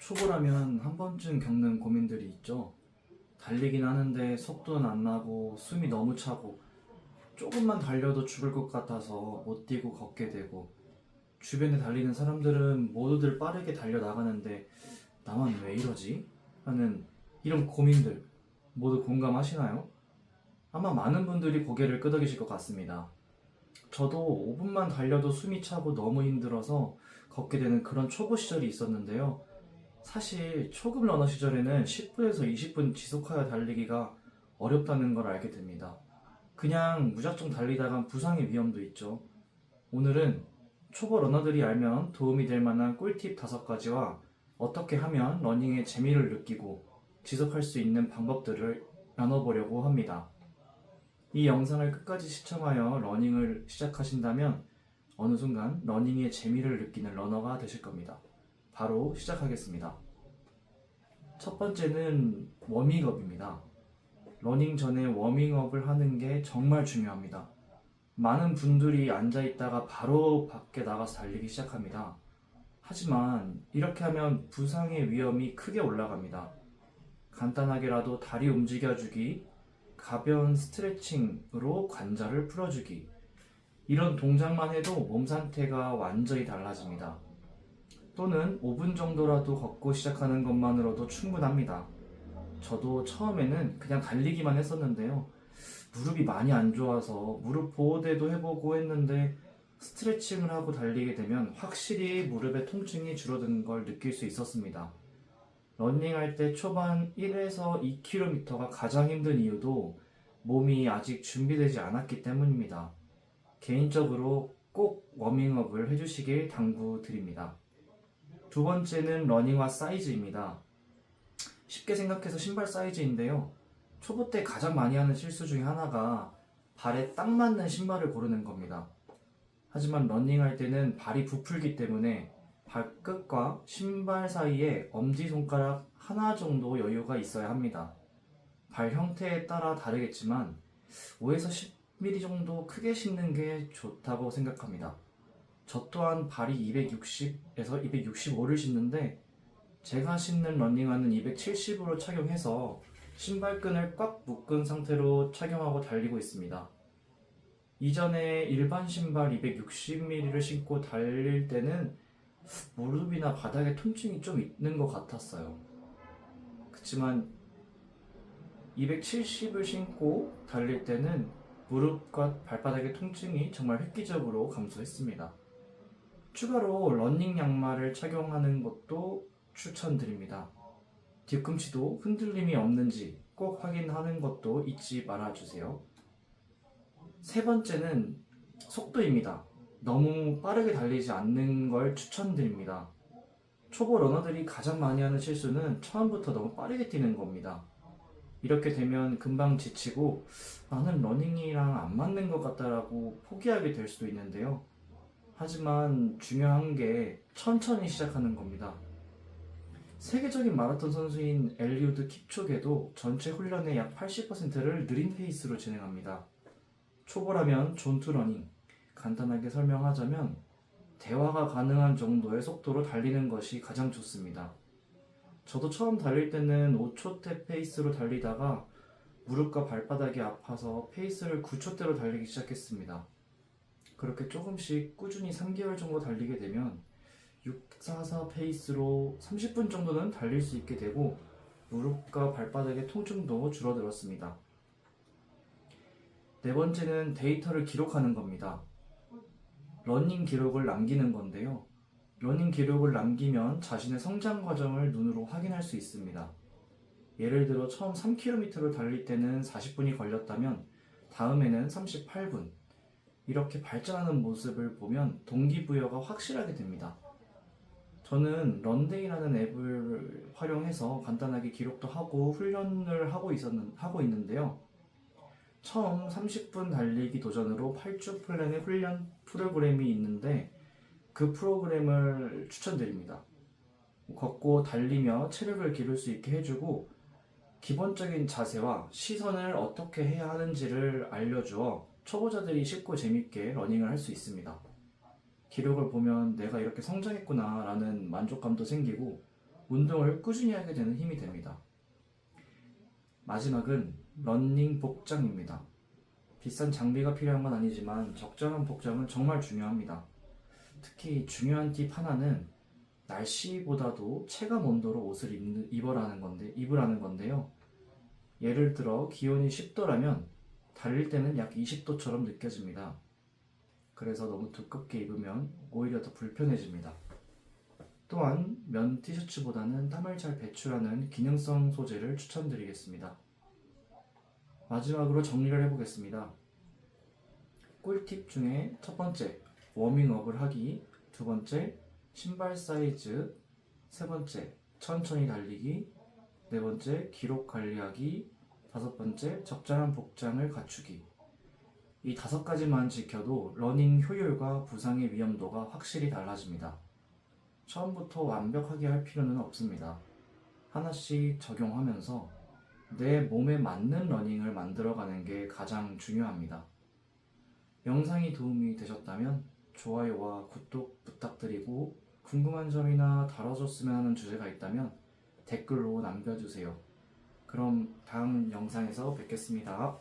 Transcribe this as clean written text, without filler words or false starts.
초보라면 한 번쯤 겪는 고민들이 있죠. 달리긴 하는데 속도는 안 나고 숨이 너무 차고 조금만 달려도 죽을 것 같아서 못 뛰고 걷게 되고 주변에 달리는 사람들은 모두들 빠르게 달려나가는데 나만 왜 이러지? 하는 이런 고민들 모두 공감하시나요? 아마 많은 분들이 고개를 끄덕이실 것 같습니다. 저도 5분만 달려도 숨이 차고 너무 힘들어서 걷게 되는 그런 초보 시절이 있었는데요. 사실 초급 러너 시절에는 10분에서 20분 지속하여 달리기가 어렵다는 걸 알게 됩니다. 그냥 무작정 달리다간 부상의 위험도 있죠. 오늘은 초보 러너들이 알면 도움이 될 만한 꿀팁 5가지와 어떻게 하면 러닝의 재미를 느끼고 지속할 수 있는 방법들을 나눠보려고 합니다. 이 영상을 끝까지 시청하여 러닝을 시작하신다면 어느 순간 러닝의 재미를 느끼는 러너가 되실 겁니다. 바로 시작하겠습니다. 첫 번째는 워밍업입니다. 러닝 전에 워밍업을 하는 게 정말 중요합니다. 많은 분들이 앉아있다가 바로 밖에 나가서 달리기 시작합니다. 하지만 이렇게 하면 부상의 위험이 크게 올라갑니다. 간단하게라도 다리 움직여주기, 가벼운 스트레칭으로 관절을 풀어주기, 이런 동작만 해도 몸 상태가 완전히 달라집니다. 또는 5분 정도라도 걷고 시작하는 것만으로도 충분합니다. 저도 처음에는 그냥 달리기만 했었는데요. 무릎이 많이 안 좋아서 무릎 보호대도 해보고 했는데 스트레칭을 하고 달리게 되면 확실히 무릎의 통증이 줄어드는 걸 느낄 수 있었습니다. 러닝할 때 초반 1에서 2km가 가장 힘든 이유도 몸이 아직 준비되지 않았기 때문입니다. 개인적으로 꼭 워밍업을 해주시길 당부드립니다. 두 번째는 러닝화 사이즈입니다. 쉽게 생각해서 신발 사이즈인데요. 초보 때 가장 많이 하는 실수 중에 하나가 발에 딱 맞는 신발을 고르는 겁니다. 하지만 러닝할 때는 발이 부풀기 때문에 발끝과 신발 사이에 엄지손가락 하나 정도 여유가 있어야 합니다. 발 형태에 따라 다르겠지만 5에서 10mm 정도 크게 신는 게 좋다고 생각합니다. 저 또한 발이 260에서 265를 신는데 제가 신는 러닝화는 270으로 착용해서 신발끈을 꽉 묶은 상태로 착용하고 달리고 있습니다. 이전에 일반 신발 260mm를 신고 달릴 때는 무릎이나 바닥에 통증이 좀 있는 것 같았어요. 그렇지만 270을 신고 달릴 때는 무릎과 발바닥의 통증이 정말 획기적으로 감소했습니다. 추가로 러닝 양말을 착용하는 것도 추천드립니다. 뒤꿈치도 흔들림이 없는지 꼭 확인하는 것도 잊지 말아주세요. 세 번째는 속도입니다. 너무 빠르게 달리지 않는 걸 추천드립니다. 초보 러너들이 가장 많이 하는 실수는 처음부터 너무 빠르게 뛰는 겁니다. 이렇게 되면 금방 지치고 나는 러닝이랑 안 맞는 것 같다라고 포기하게 될 수도 있는데요. 하지만 중요한 게 천천히 시작하는 겁니다. 세계적인 마라톤 선수인 엘리우드 킵초게도 전체 훈련의 약 80%를 느린 페이스로 진행합니다. 초보라면 존투러닝, 간단하게 설명하자면 대화가 가능한 정도의 속도로 달리는 것이 가장 좋습니다. 저도 처음 달릴 때는 5초대 페이스로 달리다가 무릎과 발바닥이 아파서 페이스를 9초대로 달리기 시작했습니다. 그렇게 조금씩 꾸준히 3개월 정도 달리게 되면 644 페이스로 30분 정도는 달릴 수 있게 되고 무릎과 발바닥의 통증도 줄어들었습니다. 네 번째는 데이터를 기록하는 겁니다. 러닝 기록을 남기는 건데요. 러닝 기록을 남기면 자신의 성장 과정을 눈으로 확인할 수 있습니다. 예를 들어 처음 3km를 달릴 때는 40분이 걸렸다면 다음에는 38분, 이렇게 발전하는 모습을 보면 동기부여가 확실하게 됩니다. 저는 런데이라는 앱을 활용해서 간단하게 기록도 하고 훈련을 하고 있는데요. 처음 30분 달리기 도전으로 8주 플랜의 훈련 프로그램이 있는데 그 프로그램을 추천드립니다. 걷고 달리며 체력을 기를 수 있게 해주고 기본적인 자세와 시선을 어떻게 해야 하는지를 알려주어 초보자들이 쉽고 재밌게 러닝을 할 수 있습니다. 기록을 보면 내가 이렇게 성장했구나 라는 만족감도 생기고 운동을 꾸준히 하게 되는 힘이 됩니다. 마지막은 러닝 복장입니다. 비싼 장비가 필요한 건 아니지만 적절한 복장은 정말 중요합니다. 특히 중요한 팁 하나는 날씨보다도 체감 온도로 옷을 입으라는 건데요. 예를 들어 기온이 10도라면 달릴 때는 약 20도처럼 느껴집니다. 그래서 너무 두껍게 입으면 오히려 더 불편해집니다. 또한 면 티셔츠보다는 땀을 잘 배출하는 기능성 소재를 추천드리겠습니다. 마지막으로 정리를 해보겠습니다. 꿀팁 중에 첫 번째, 워밍업을 하기. 두 번째, 신발 사이즈. 세 번째, 천천히 달리기. 네 번째, 기록 관리하기. 다섯 번째, 적절한 복장을 갖추기. 이 5가지만 지켜도 러닝 효율과 부상의 위험도가 확실히 달라집니다. 처음부터 완벽하게 할 필요는 없습니다. 하나씩 적용하면서 내 몸에 맞는 러닝을 만들어가는 게 가장 중요합니다. 영상이 도움이 되셨다면 좋아요와 구독 부탁드리고 궁금한 점이나 다뤄줬으면 하는 주제가 있다면 댓글로 남겨주세요. 그럼 다음 영상에서 뵙겠습니다.